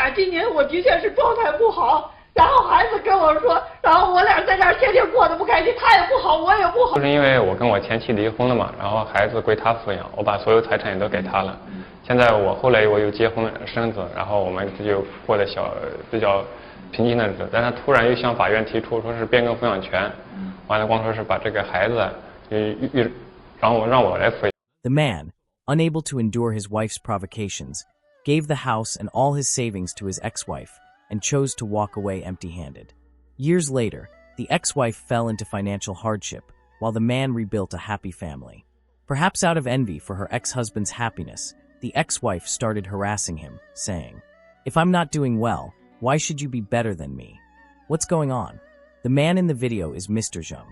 俩今年我的确是状态不好，然后孩子跟我说，然后我俩在那儿天天过得不开心，他也不好，我也不好。就是因为我跟我前妻离婚了嘛，然后孩子归他抚养，我把所有财产也都给他了。现在后来我又结婚生子，然后我们就过得比较平静的日子。但他突然又向法院提出说是变更抚养权，完了光说是把这个孩子让我来抚养。 The man, unable to endure his wife's provocations, gave the house and all his savings to his ex-wife and chose to walk away empty-handed. Years later, the ex-wife fell into financial hardship while the man rebuilt a happy family. Perhaps out of envy for her ex-husband's happiness, the ex-wife started harassing him, saying, "If I'm not doing well, why should you be better than me? What's going on?" The man in the video is Mr. Zheng.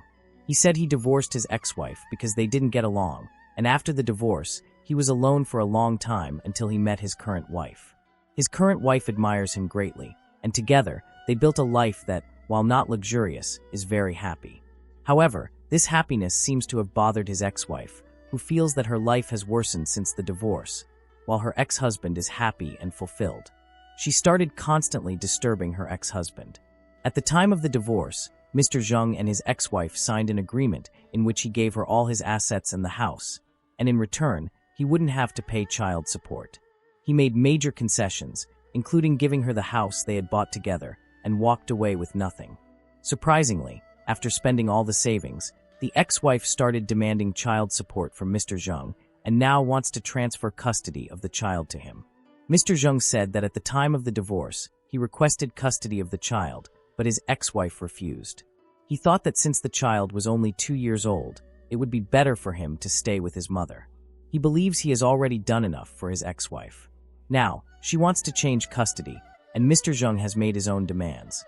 He said he divorced his ex-wife because they didn't get along, and after the divorce, he was alone for a long time until he met his current wife. His current wife admires him greatly, and together, they built a life that, while not luxurious, is very happy. However, this happiness seems to have bothered his ex-wife, who feels that her life has worsened since the divorce, while her ex-husband is happy and fulfilled. She started constantly disturbing her ex-husband. At the time of the divorce, Mr. Zheng and his ex-wife signed an agreement in which he gave her all his assets and the house, and in return, he wouldn't have to pay child support. He made major concessions, including giving her the house they had bought together, and walked away with nothing. Surprisingly, after spending all the savings, the ex-wife started demanding child support from Mr. Zheng and now wants to transfer custody of the child to him. Mr. Zheng said that at the time of the divorce, he requested custody of the child, but his ex-wife refused. He thought that since the child was only 2 years old, it would be better for him to stay with his mother. He believes he has already done enough for his ex-wife. Now, she wants to change custody, and Mr. Zheng has made his own demands.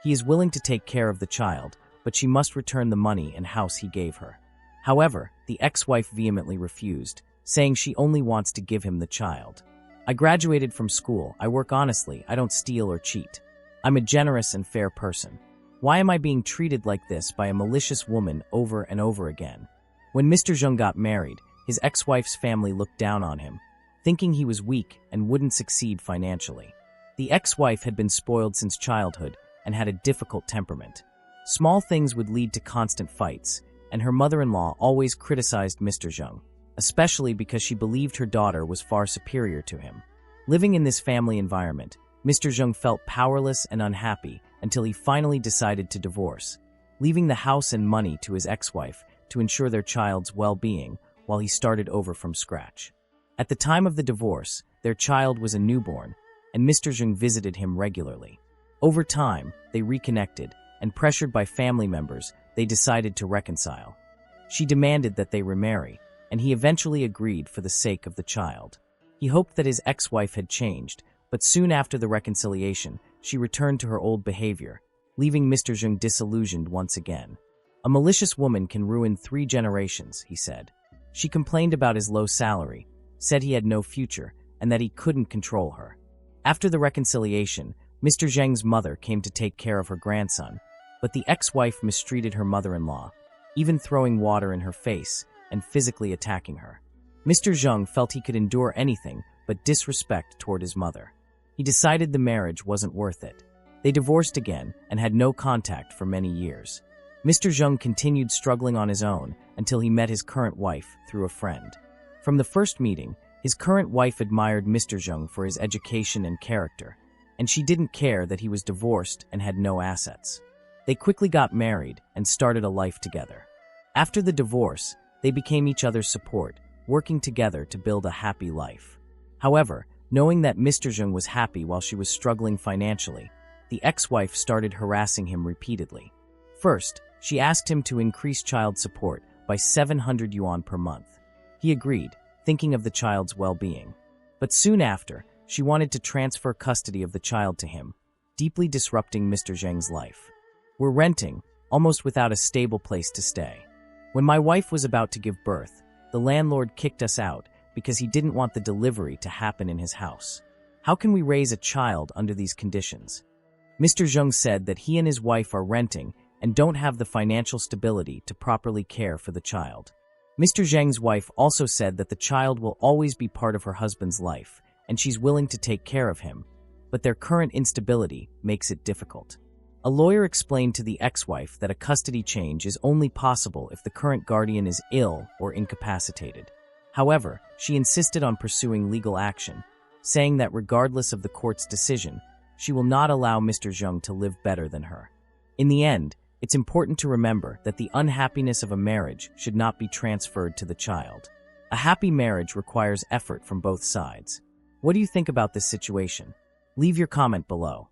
He is willing to take care of the child, but she must return the money and house he gave her. However, the ex-wife vehemently refused, saying she only wants to give him the child. "I graduated from school, I work honestly, I don't steal or cheat. I'm a generous and fair person. Why am I being treated like this by a malicious woman over and over again?" When Mr. Zheng got married, his ex-wife's family looked down on him, thinking he was weak and wouldn't succeed financially. The ex-wife had been spoiled since childhood and had a difficult temperament. Small things would lead to constant fights, and her mother-in-law always criticized Mr. Zheng, especially because she believed her daughter was far superior to him. Living in this family environment, Mr. Zheng felt powerless and unhappy until he finally decided to divorce, leaving the house and money to his ex-wife to ensure their child's well-being while he started over from scratch. At the time of the divorce, their child was a newborn, and Mr. Zheng visited him regularly. Over time, they reconnected, and pressured by family members, they decided to reconcile. She demanded that they remarry, and he eventually agreed for the sake of the child. He hoped that his ex-wife had changed, but soon after the reconciliation, she returned to her old behavior, leaving Mr. Zheng disillusioned once again. "A malicious woman can ruin 3 generations," he said. She complained about his low salary, said he had no future, and that he couldn't control her. After the reconciliation, Mr. Zheng's mother came to take care of her grandson, but the ex-wife mistreated her mother-in-law, even throwing water in her face and physically attacking her. Mr. Zheng felt he could endure anything but disrespect toward his mother. He decided the marriage wasn't worth it. They divorced again and had no contact for many years. Mr. Zheng continued struggling on his own until he met his current wife through a friend. From the first meeting, his current wife admired Mr. Zheng for his education and character, and she didn't care that he was divorced and had no assets. They quickly got married and started a life together. After the divorce, they became each other's support, working together to build a happy life. However, knowing that Mr. Zheng was happy while she was struggling financially, the ex-wife started harassing him repeatedly. First, she asked him to increase child support by 700 yuan per month. He agreed, thinking of the child's well-being. But soon after, she wanted to transfer custody of the child to him, deeply disrupting Mr. Zheng's life. "We're renting, almost without a stable place to stay. When my wife was about to give birth, the landlord kicked us out because he didn't want the delivery to happen in his house. How can we raise a child under these conditions?" Mr. Zheng said that he and his wife are renting and don't have the financial stability to properly care for the child. Mr. Zheng's wife also said that the child will always be part of her husband's life, and she's willing to take care of him, but their current instability makes it difficult. A lawyer explained to the ex-wife that a custody change is only possible if the current guardian is ill or incapacitated. However, she insisted on pursuing legal action, saying that regardless of the court's decision, she will not allow Mr. Zheng to live better than her. In the end, it's important to remember that the unhappiness of a marriage should not be transferred to the child. A happy marriage requires effort from both sides. What do you think about this situation? Leave your comment below.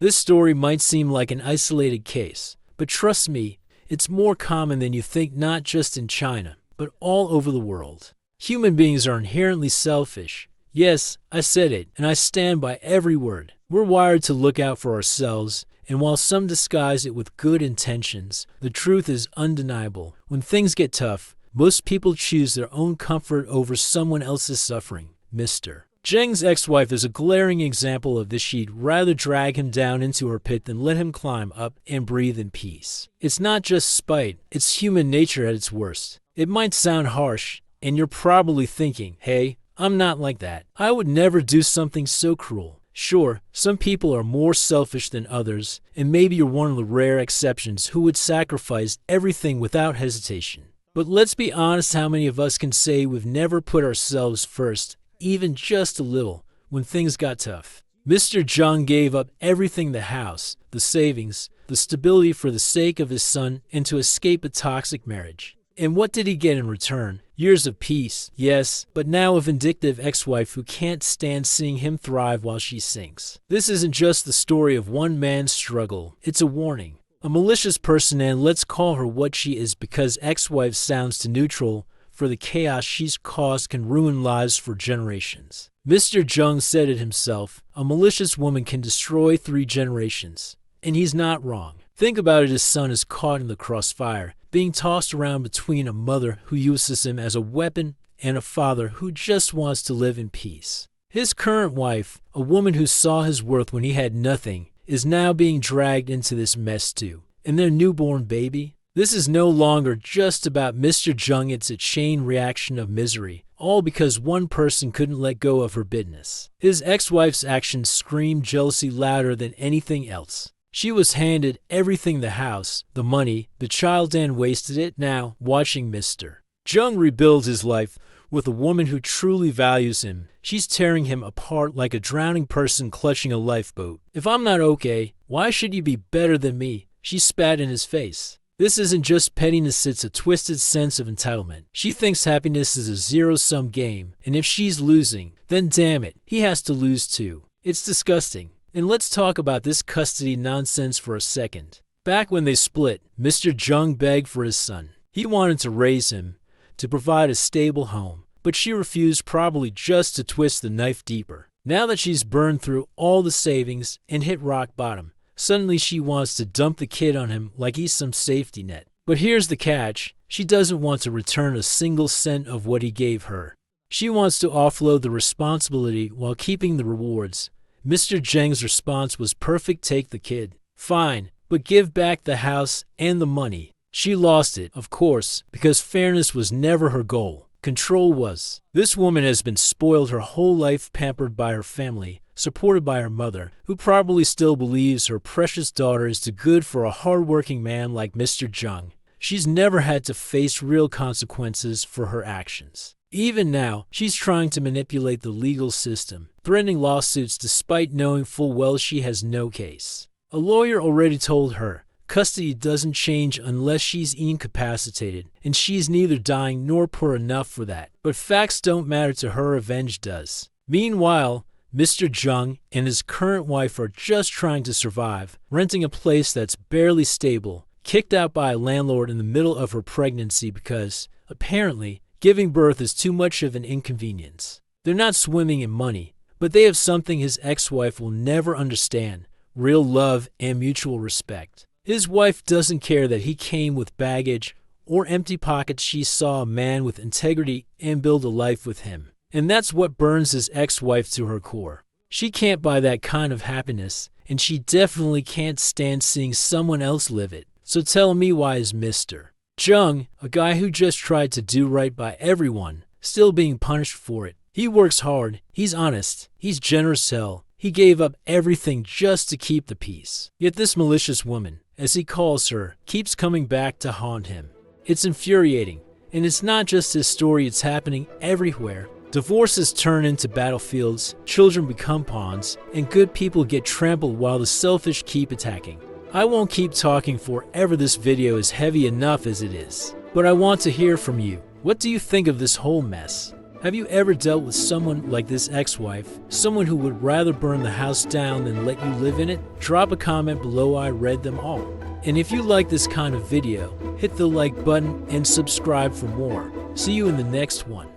This story might seem like an isolated case, but trust me, it's more common than you think, not just in China, but all over the world. Human beings are inherently selfish. Yes, I said it, and I stand by every word. We're wired to look out for ourselves, and while some disguise it with good intentions, the truth is undeniable. When things get tough, most people choose their own comfort over someone else's suffering. Mr. Zheng's ex-wife is a glaring example of this. She'd rather drag him down into her pit than let him climb up and breathe in peace. It's not just spite, it's human nature at its worst. It might sound harsh, and you're probably thinking, hey, I'm not like that. I would never do something so cruel. Sure, some people are more selfish than others, and maybe you're one of the rare exceptions who would sacrifice everything without hesitation. But let's be honest, how many of us can say we've never put ourselves first, even just a little, when things got tough? Mr. Zheng gave up everything: the house, the savings, the stability for the sake of his son and to escape a toxic marriage. And what did he get in return? Years of peace, yes, but now a vindictive ex-wife who can't stand seeing him thrive while she sinks. This isn't just the story of one man's struggle, it's a warning. A malicious person, and let's call her what she is because ex-wife sounds too neutral, for the chaos she's caused can ruin lives for generations. Mr. Zheng said it himself, a malicious woman can destroy 3 generations. And he's not wrong. Think about it, his son is caught in the crossfire, being tossed around between a mother who uses him as a weapon and a father who just wants to live in peace. His current wife, a woman who saw his worth when he had nothing, is now being dragged into this mess too. And their newborn baby? This is no longer just about Mr. Zheng, it's a chain reaction of misery, all because one person couldn't let go of her business. His ex-wife's actions scream jealousy louder than anything else. She was handed everything: the house, the money, the child, and wasted it. Now, watching Mr. Zheng rebuild his life with a woman who truly values him, she's tearing him apart like a drowning person clutching a lifeboat. If I'm not okay, why should you be better than me? She spat in his face. This isn't just pettiness, it's a twisted sense of entitlement. She thinks happiness is a zero-sum game, and if she's losing, then damn it, he has to lose too. It's disgusting. And let's talk about this custody nonsense for a second. Back when they split, Mr. Zheng begged for his son. He wanted to raise him, to provide a stable home, but she refused, probably just to twist the knife deeper. Now that she's burned through all the savings and hit rock bottom, suddenly she wants to dump the kid on him like he's some safety net. But here's the catch: she doesn't want to return a single cent of what he gave her. She wants to offload the responsibility while keeping the rewards. Mr. Zheng's response was perfect: take the kid. Fine, but give back the house and the money. She lost it, of course, because fairness was never her goal. Control was. This woman has been spoiled her whole life, pampered by her family, supported by her mother, who probably still believes her precious daughter is too good for a hard-working man like Mr. Zheng. She's never had to face real consequences for her actions. Even now, she's trying to manipulate the legal system, threatening lawsuits despite knowing full well she has no case. A lawyer already told her custody doesn't change unless she's incapacitated, and she's neither dying nor poor enough for that. But facts don't matter to her, revenge does. Meanwhile, Mr. Zheng and his current wife are just trying to survive, renting a place that's barely stable, kicked out by a landlord in the middle of her pregnancy because, apparently, giving birth is too much of an inconvenience. They're not swimming in money, but they have something his ex-wife will never understand: real love and mutual respect. His wife doesn't care that he came with baggage or empty pockets. She saw a man with integrity and build a life with him. And that's what burns his ex-wife to her core. She can't buy that kind of happiness, and she definitely can't stand seeing someone else live it. So tell me, why is Mr. Zheng, a guy who just tried to do right by everyone, still being punished for it. He works hard, he's honest, he's generous hell. He gave up everything just to keep the peace. Yet this malicious woman, as he calls her, keeps coming back to haunt him. It's infuriating, and it's not just his story, it's happening everywhere. Divorces turn into battlefields, children become pawns, and good people get trampled while the selfish keep attacking. I won't keep talking forever, this video is heavy enough as it is. But I want to hear from you. What do you think of this whole mess? Have you ever dealt with someone like this ex-wife? Someone who would rather burn the house down than let you live in it? Drop a comment below, I read them all. And if you like this kind of video, hit the like button and subscribe for more. See you in the next one.